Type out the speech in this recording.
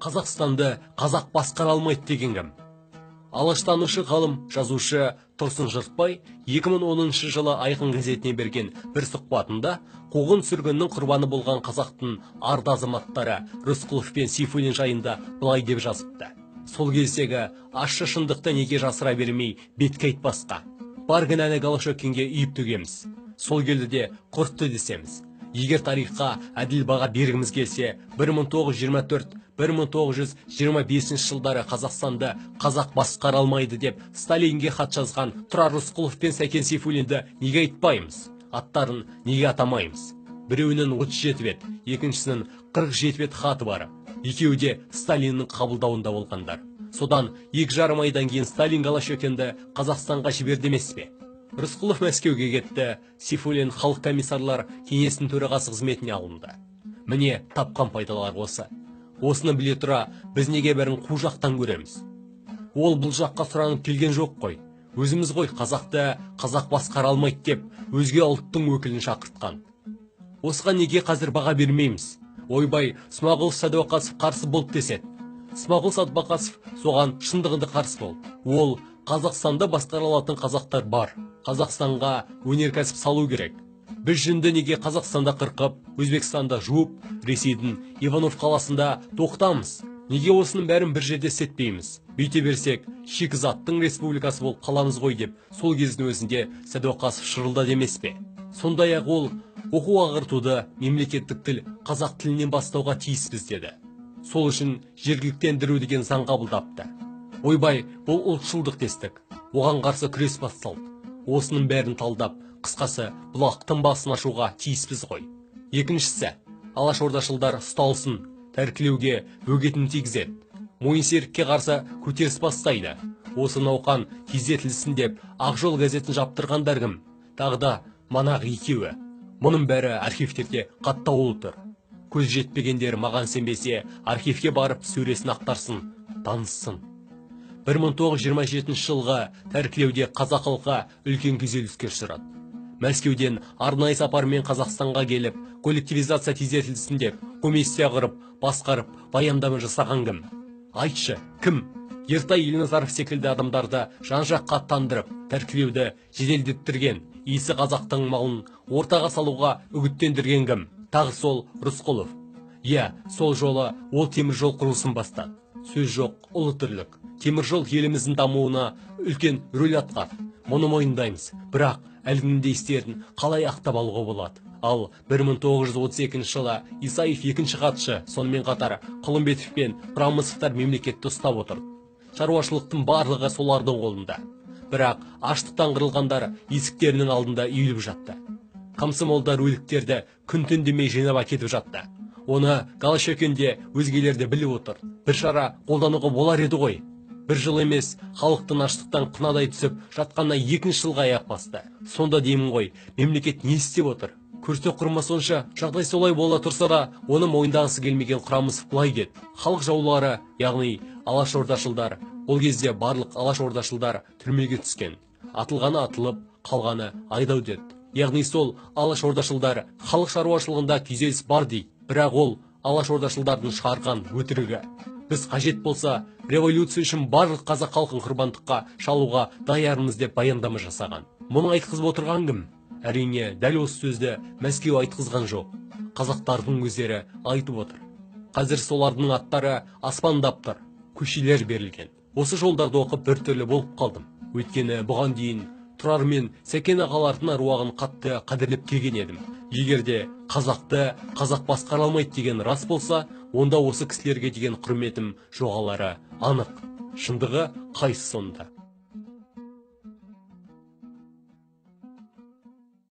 Қазақстанды қазақ басқара алмайды деген кім? Алаштанушы ғалым, жазушы Тұрсын Жұртбай 2010 жылы Айқын газетіне берген бір сұхбатында қуғын сүргіннің құрбаны болған қазақтың арда азаматтары Рысқұлов пен Сейфуллин жайында былай деп жазыпты. Сол кездегі ащы шындықты неге жасыра бермей бетке айтпасқа. Бар кінәні Голошекинге үйіп төгеміз. Сол келді құртты десеміз. Егер тарихқа әділ баға бергіміз келсе, 1924-1925 жылдары Қазақстанды қазақ басқара алмайды деп Сталинге хат жазған Тұрар Рысқұлов пен Сәкен Сейфуллинді неге айтпаймыз? Аттарын неге атамаймыз? Біреуінің 37 бет, екіншісінің 47 бет хаты бар. Екеуі де Сталиннің қабылдауында болғандар. Содан 2,5 айдан кейін Сталин Голошекинді Қазақстанға жіберді емес пе? Рысқұлов Мәскеуге кетті, Сейфуллин халық комиссарлар кеңесінің төрағасы қызметіне алынды. Міне тапқан пайдалар осы. Осыны біле тұра, біз неге бәрін қу жақтан көреміз? Ол бұл жаққа сұранып келген жоқ қой. Өзіміз ғой қазақты қазақ басқара алмайды деп, өзге ұлттың өкілін шақыртқан. Осыған неге қазір баға бермейміз? Ойбай, Смағұл Сәдуақасов қарсы болды деседі. Смағұл Сәдуақасов соған шындығында қарсы болды. Ол Қазақстанда басқара алатын қазақтар бар. Қазақстанға өнеркәсіп салу керек. Біз жүнді неге Қазақстанда қырқып, Өзбекстанда жуып, Ресейдің Иванов қаласында тоқтамыз? Неге осының бәрін бір жерде сетпейміз? Бүйте берсек, шикізаттың республикасы болып қаламыз ғой деп, сол кездің өзінде Сәдуақасов шырылдады емес пе? Сондай-ақ ол оқу ағартуды мемлекеттік тіл қазақ тілінен бастауға тиіспіз деді. Сол үшін жергіліктендіру деген заң қабылдапты. Ойбай, бұл ұлтшылдық дестік. Оған қарсы күрес басталды. Осының бәрін талдап, қысқасы бұлақтың басын ашуға тиіспіз ғой. Екіншісі, алашордашылдар ұсталсын, тәркілеуге бөгетін тигізеді. Мойынсерікке қарсы көтеріс бастайды. Осы науқан тездетілсін деп Ақжол газетін жаптырғандар кім? Тағы да манағы екеуі. Мұның бәрі архивтерде қаттаулы тұр. Көз жетпегендер маған сенбесе, архивке барып сөресін ақтарсын, таныссын. 1927 жылғы тәркілеуде қазақ халқы үлкен күйзеліске ұшырады. Мәскеуден арнайы сапармен Қазақстанға келіп, коллективизация тездетілсін деп, комиссия құрып, басқарып, баяндама жасаған кім? Айтшы, кім? Ертай Елназаров секілді адамдарды жан-жаққа аттандырып, тәркілеуді жеделдеттірген, иісі қазақтың малын ортаға салуға үгіттендірген кім? Тағы сол Рысқұлов. Сол жолы ол темір жол құрылысын бастады. Сөз жоқ, ұлы тірлік. Темір жол еліміздің дамуына үлкен рөл атқарды. Мұны мойындаймыз, бірақ әлгінде істерін қалай ақтап алуға болады? Ал 1932 жылы Исаев екінші хатшы, сонымен қатар Құлымбетов пен Прамысовтар мемлекетті ұстап отыр. Шаруашылықтың барлығы солардың қолында. Бірақ аштықтан қырылғандар есіктерінің алдында үйіліп жатты. Комсомолдар өліктерді күн-түн демей жинап әкетіп жатты. Оны Голошекин де өзгелерді біліп отыр. Бір шара қолдануға болар еді ғой. Бір жыл емес, халықтың аштықтан қынадай түсіп жатқанына 2 жылға аяқ басты. Сонда деймін ғой, мемлекет не істеп отыр? Көрсе құрма сонша, жағдай солай бола тұрса да, оны мойындағысы келмеген Құрамысов былай деді. Халық жаулары, яғни алашордашылдар, ол кезде барлық алашордашылдар түрмеге түскен. Атылғаны атылып, қалғаны айдау деді. Яғни сол алашордашылдар халық шаруашылығында күйзеліс бар дейді. Бірақ ол алашордашылдардың шығарған өтірігі. Біз қажет болса, революция үшін барлық қазақ халқын құрбандыққа шалуға даярмыз деп баяндама жасаған. Мұны айтқызып отырған кім? Әрине, дәл осы сөзді Мәскеу айтқызған жоқ. Қазақтардың өздері айтып отыр. Қазір солардың аттары аспандап тұр, көшелер берілген. Осы жолдарды оқып біртүрлі болып қалдым. Өйткені бұған дейін Тұрар мен Сәкен ағалардың аруағын қатты қадірлеп келген едім. Егерде қазақты қазақ басқара алмайды деген рас болса, онда осы кісілерге деген құрметім жоғалары анық. Шындығы қайсы сонда?